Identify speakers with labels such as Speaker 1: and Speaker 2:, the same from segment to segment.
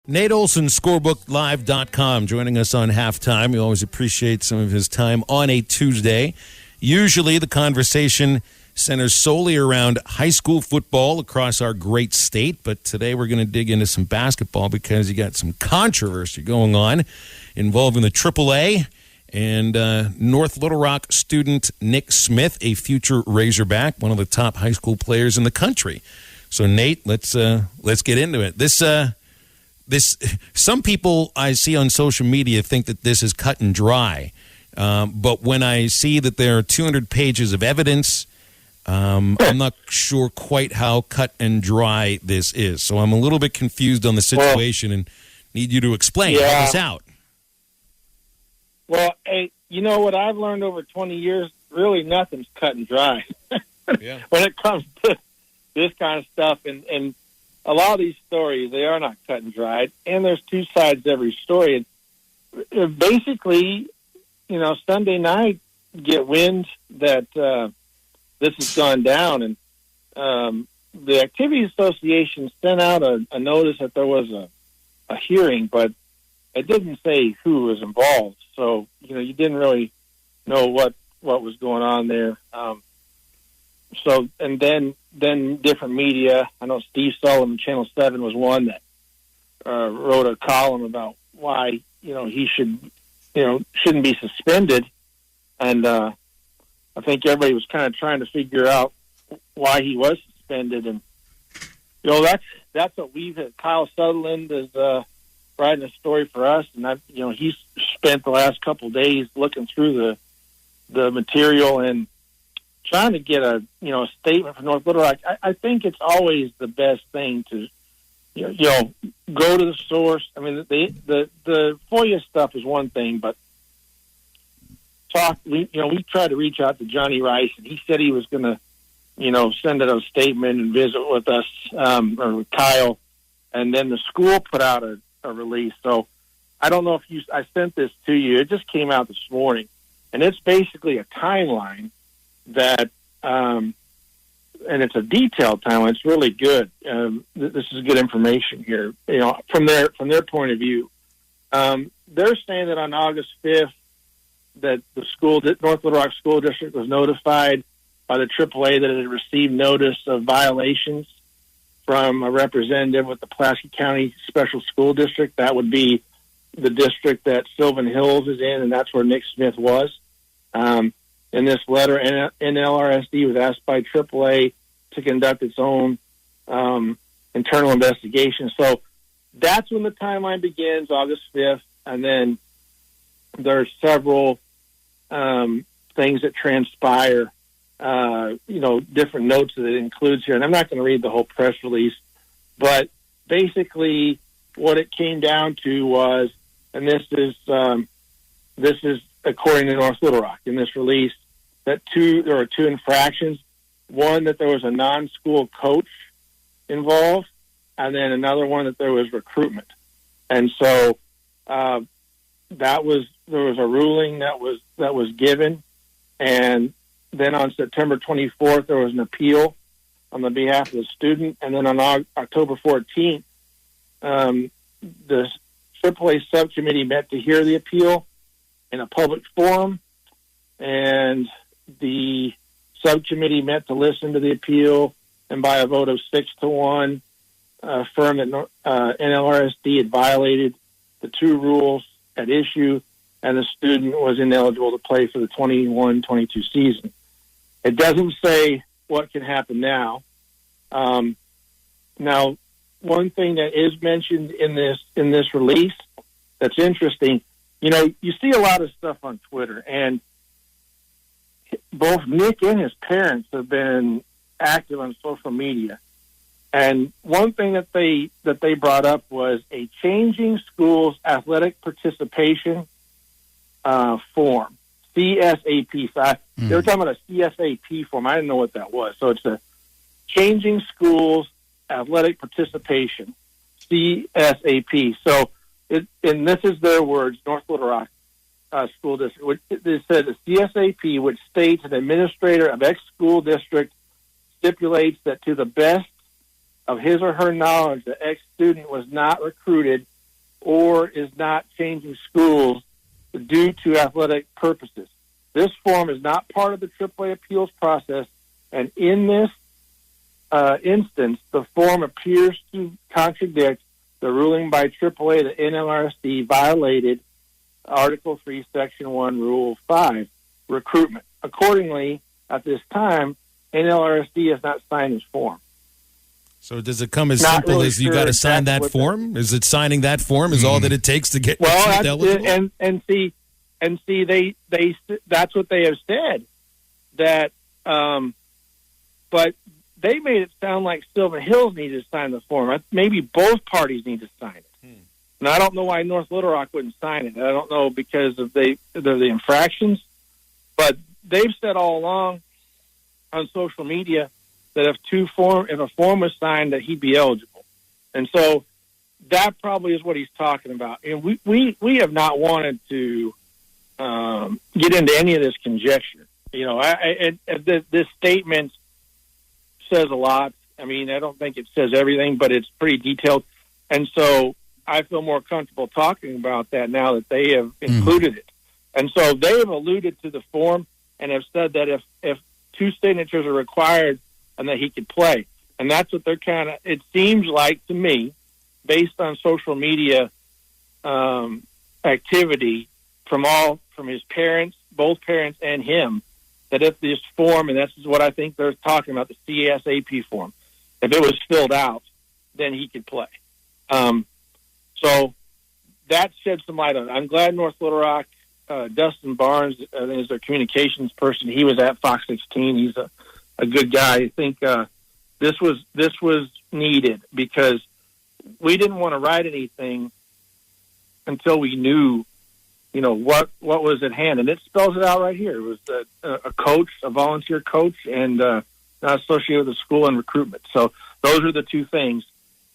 Speaker 1: Nate Olson, ScorebookLive.com, joining us on halftime. We always appreciate some of his time on a Tuesday. Usually the conversation centers solely around high school football across our great state, but today we're going to dig into some basketball because you got some controversy going on involving the AAA and North Little Rock student Nick Smith, a future Razorback, one of the top high school players in the country. So, Nate, let's get into it. This some people I see on social media think that this is cut and dry, but when I see that there are 200 pages of evidence, I'm not sure quite how cut and dry this is. So I'm a little bit confused on the situation and need you to explain. Help us out.
Speaker 2: Well, hey, you know what I've learned over 20 years? Really, nothing's cut and dry when it comes to this kind of stuff. And a lot of these stories, they are not cut and dried, and there's two sides to every story. And basically, Sunday night, get wind that this has gone down, and the Activity Association sent out a notice that there was a hearing, but it didn't say who was involved. So, you didn't really know what was going on there. So, and then different media, I know Steve Sullivan, Channel 7 was one that wrote a column about why, he shouldn't be suspended. And I think everybody was kind of trying to figure out why he was suspended. And, that's what we've had. Kyle Sutherland is writing a story for us. And he's spent the last couple of days looking through the material and trying to get a statement from North Little Rock. I think it's always the best thing to go to the source. I mean, the FOIA stuff is one thing, but we tried to reach out to Johnny Rice, and he said he was going to send out a statement and visit with us or with Kyle, and then the school put out a release. So I don't know if I sent this to you. It just came out this morning, and it's basically a timeline that, and it's a detailed timeline. It's really good. This is good information here, from their point of view. They're saying that on August 5th, that North Little Rock School District was notified by the AAA that it had received notice of violations from a representative with the Pulaski County Special School District. That would be the district that Sylvan Hills is in, and that's where Nick Smith was. In this letter, NLRSD was asked by AAA to conduct its own internal investigation. So that's when the timeline begins, August 5th, and then there's several things that transpire, different notes that it includes here. And I'm not going to read the whole press release, but basically what it came down to was, and this is according to North Little Rock in this release, that there were two infractions. One, that there was a non-school coach involved, and then another one that there was recruitment. And so there was a ruling that was given, and then on September 24th there was an appeal on the behalf of the student, and then on October 14th, the AAA subcommittee met to hear the appeal in a public forum, and the subcommittee met to listen to the appeal, and by a vote of 6-1, affirmed that NLRSD had violated the two rules at issue, and the student was ineligible to play for the 21-22 season. It doesn't say what can happen now. Now, one thing that is mentioned in this release that's interesting, you see a lot of stuff on Twitter, and both Nick and his parents have been active on social media. And one thing that they brought up was a changing schools athletic participation form, CSAP. So they were talking about a CSAP form. I didn't know what that was. So it's a changing schools athletic participation, CSAP. So and this is their words, North Little Rock School District. They said the CSAP, which states an administrator of X school district stipulates that to the best of his or her knowledge, the X student was not recruited or is not changing schools due to athletic purposes. This form is not part of the AAA appeals process, and in this instance, the form appears to contradict the ruling by AAA that NLRSD violated Article 3, Section 1, Rule 5, recruitment. Accordingly, at this time, NLRSD has not signed this form.
Speaker 1: So does it come as simple
Speaker 2: really
Speaker 1: as you got to sign that form? Is it signing that form is all that it takes to get eligible?
Speaker 2: And see, they that's what they have said. That, but they made it sound like Sylvan Hills needed to sign the form. Maybe both parties need to sign it. And I don't know why North Little Rock wouldn't sign it. I don't know because of the infractions, but they've said all along on social media that if a form was signed, that he'd be eligible. And so that probably is what he's talking about. And we have not wanted to get into any of this conjecture. You know, this statement says a lot. I mean, I don't think it says everything, but it's pretty detailed. And so I feel more comfortable talking about that now that they have included it. And so they have alluded to the form and have said that if two signatures are required, and that he could play. And that's what they're it seems like to me, based on social media activity from his parents, both parents and him, that if this form, and this is what I think they're talking about, the CSAP form, if it was filled out, then he could play. So that shed some light on it. I'm glad North Little Rock, Dustin Barnes, I think is their communications person. He was at Fox 16. He's a good guy. I think this was needed because we didn't want to write anything until we knew, you know, what was at hand, and it spells it out right here. It was a coach, a volunteer coach, and not associated with the school and recruitment. So those are the two things,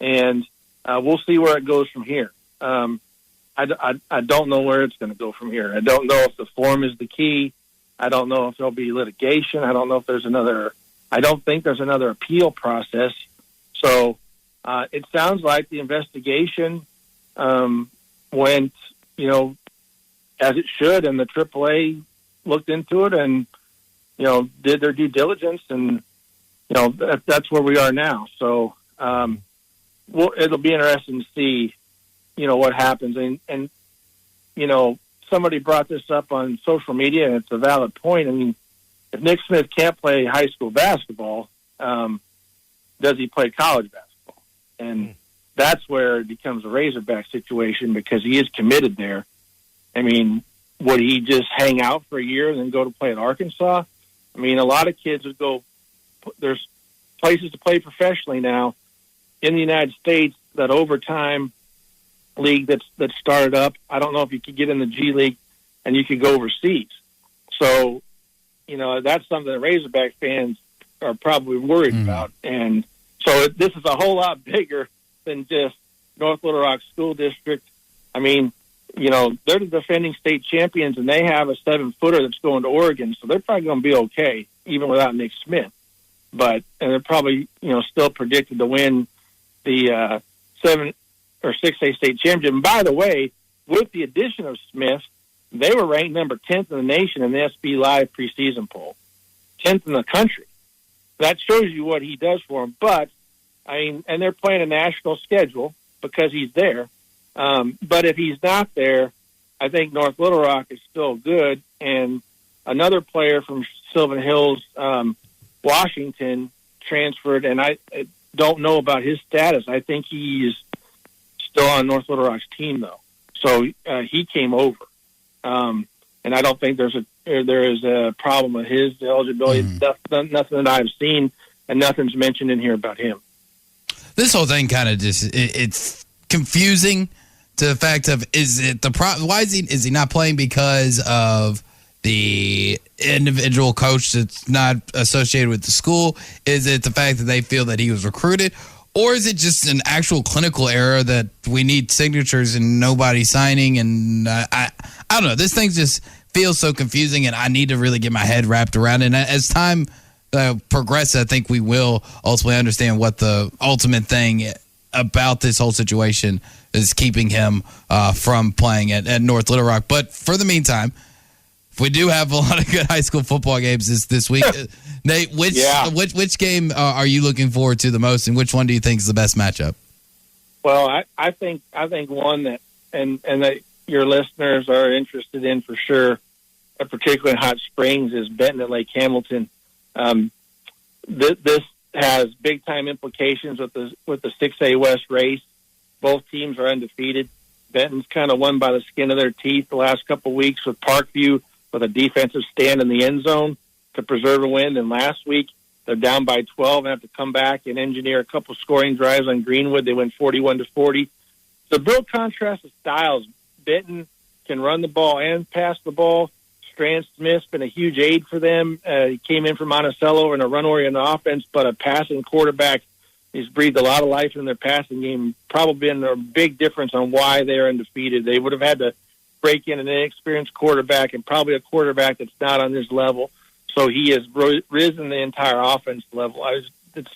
Speaker 2: and we'll see where it goes from here. I don't know where it's going to go from here. I don't know if the form is the key. I don't know if there'll be litigation. I don't know if I don't think there's another appeal process. So it sounds like the investigation went, you know, as it should, and the AAA looked into it and, you know, did their due diligence, and, you know, that's where we are now. So it'll be interesting to see, you know, what happens. And you know, somebody brought this up on social media, and it's a valid point. I mean, if Nick Smith can't play high school basketball, does he play college basketball? And that's where it becomes a Razorback situation because he is committed there. I mean, would he just hang out for a year and then go to play at Arkansas? I mean, a lot of kids would go. There's places to play professionally now in the United States. That overtime league that's started up. I don't know if you could get in the G League and you could go overseas. So, you know, that's something that Razorback fans are probably worried about. And so this is a whole lot bigger than just North Little Rock School District. I mean, you know, they're the defending state champions, and they have a 7-footer that's going to Oregon, so they're probably going to be okay, even without Nick Smith. And they're probably, you know, still predicted to win the 7 or 6A state championship. And by the way, with the addition of Smith, they were ranked number 10th in the nation in the SB Live preseason poll, 10th in the country. That shows you what he does for them. But, I mean, and they're playing a national schedule because he's there. But if he's not there, I think North Little Rock is still good. And another player from Sylvan Hills, Washington, transferred, and I don't know about his status. I think he is still on North Little Rock's team, though. So he came over. And I don't think there is a problem with his eligibility. Nothing that I've seen, and nothing's mentioned in here about him.
Speaker 3: This whole thing kind of just, it's confusing to the fact of, why is he not playing because of the individual coach that's not associated with the school? Is it the fact that they feel that he was recruited? Or is it just an actual clinical error that we need signatures and nobody signing? And I don't know. This thing just feels so confusing, and I need to really get my head wrapped around it. And as time progresses, I think we will ultimately understand what the ultimate thing about this whole situation is keeping him from playing at North Little Rock. But for the meantime, we do have a lot of good high school football games this week. Nate, which game are you looking forward to the most, and which one do you think is the best matchup?
Speaker 2: Well, I think one that and that your listeners are interested in for sure, particularly in Hot Springs, is Benton at Lake Hamilton. This has big time implications with the 6A West race. Both teams are undefeated. Benton's kind of won by the skin of their teeth the last couple of weeks with Parkview with a defensive stand in the end zone to preserve a win. And last week, they're down by 12 and have to come back and engineer a couple scoring drives on Greenwood. They went 41-40. So real contrast of styles. Benton can run the ball and pass the ball. Strand Smith's been a huge aid for them. He came in from Monticello in a run-oriented offense, but a passing quarterback. He's breathed a lot of life in their passing game. Probably been a big difference on why they're undefeated. They would have had to break in an inexperienced quarterback and probably a quarterback that's not on this level. So he has risen the entire offense level. It's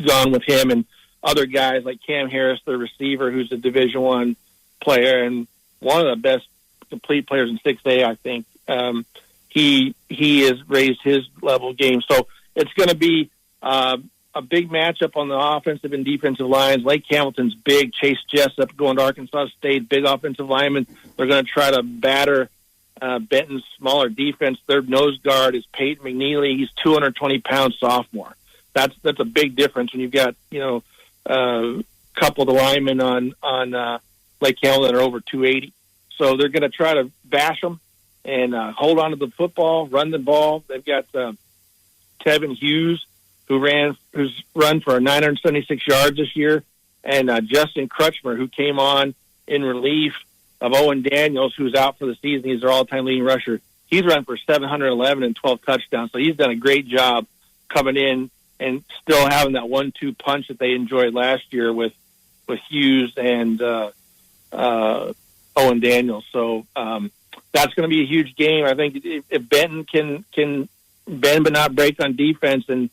Speaker 2: gone with him and other guys like Cam Harris, the receiver, who's a Division I player and one of the best complete players in 6A, I think. He has raised his level game. So it's going to be a big matchup on the offensive and defensive lines. Lake Hamilton's big. Chase Jessup going to Arkansas State, big offensive lineman. They're going to try to batter Benton's smaller defense. Their nose guard is Peyton McNeely. He's 220-pound sophomore. That's a big difference when you've got a couple of the linemen on Lake Hamilton that are over 280. So they're going to try to bash them and hold on to the football, run the ball. They've got Tevin Hughes, who's run for 976 yards this year, and Justin Crutchmer, who came on in relief of Owen Daniels, who's out for the season. He's their all-time leading rusher. He's run for 711 and 12 touchdowns, so he's done a great job coming in and still having that 1-2 punch that they enjoyed last year with Hughes and Owen Daniels. So that's going to be a huge game. I think if Benton can bend but not break on defense and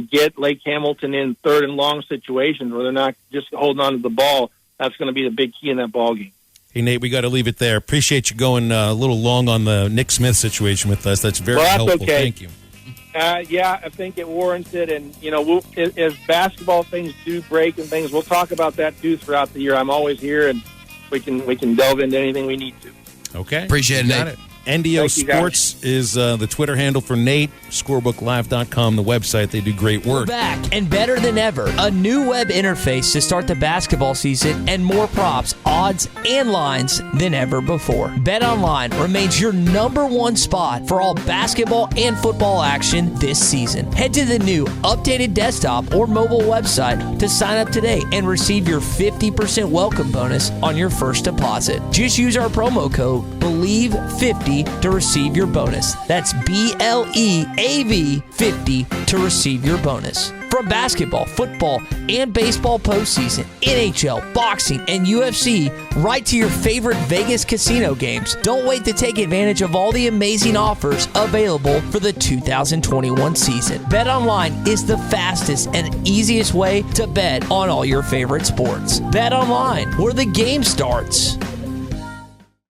Speaker 2: get Lake Hamilton in third and long situations where they're not just holding on to the ball, that's going to be the big key in that ball game.
Speaker 1: Hey, Nate, we got to leave it there. Appreciate you going a little long on the Nick Smith situation with us. That's very helpful.
Speaker 2: Okay.
Speaker 1: Thank you.
Speaker 2: Yeah, I think it warrants it. And, as basketball things do break and things, we'll talk about that, too, throughout the year. I'm always here, and we can delve into anything we need to.
Speaker 1: Okay.
Speaker 3: Appreciate it, Nate.
Speaker 1: NDO Sports is the Twitter handle for Nate. Scorebooklive.com, the website. They do great work.
Speaker 4: We're back and better than ever. A new web interface to start the basketball season and more props, odds, and lines than ever before. BetOnline remains your number one spot for all basketball and football action this season. Head to the new updated desktop or mobile website to sign up today and receive your 50% welcome bonus on your first deposit. Just use our promo code BELIEVE50 to receive your bonus. That's BLEAV 50 to receive your bonus. From basketball, football, and baseball postseason, NHL, boxing, and UFC, right to your favorite Vegas casino games. Don't wait to take advantage of all the amazing offers available for the 2021 season. BetOnline is the fastest and easiest way to bet on all your favorite sports. BetOnline, where the game starts.